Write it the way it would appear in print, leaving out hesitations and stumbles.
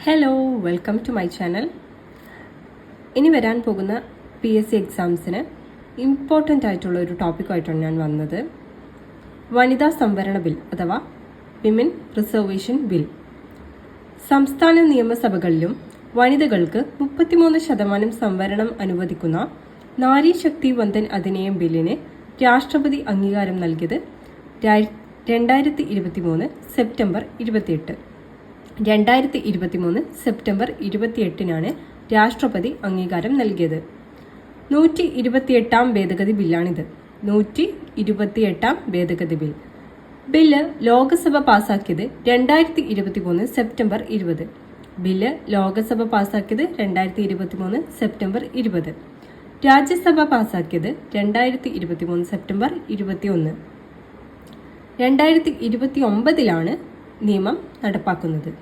Hello, welcome to my channel. ഇനി വരാൻ പോകുന്ന PSC എക്സാംസിന് ഇമ്പോർട്ടൻ്റ് ആയിട്ടുള്ള ഒരു ടോപ്പിക്കുമായിട്ടാണ് ഞാൻ വന്നത്. വനിതാ സംവരണ ബിൽ അഥവാ വിമൻ റിസർവേഷൻ ബിൽ. സംസ്ഥാന നിയമസഭകളിലും വനിതകൾക്ക് 33% സംവരണം അനുവദിക്കുന്ന നാരി ശക്തി വന്ദൻ അധിനിയം ബില്ലിന് രാഷ്ട്രപതി അംഗീകാരം നൽകിയത് 2023 സെപ്റ്റംബർ 28. 2023 സെപ്റ്റംബർ 28-നാണ് രാഷ്ട്രപതി അംഗീകാരം നൽകിയത്. 128-ാം ഭേദഗതി ബില്ലാണിത്. 128-ാം ഭേദഗതി ബിൽ. ബില്ല് ലോക്സഭ പാസാക്കിയത് 2023 സെപ്റ്റംബർ 20. ബില്ല് ലോക്സഭ പാസാക്കിയത് 2023 സെപ്റ്റംബർ 20. രാജ്യസഭ പാസാക്കിയത് 2023 സെപ്റ്റംബർ 21. 2029-ലാണ് നിയമം നടപ്പാക്കുന്നത്.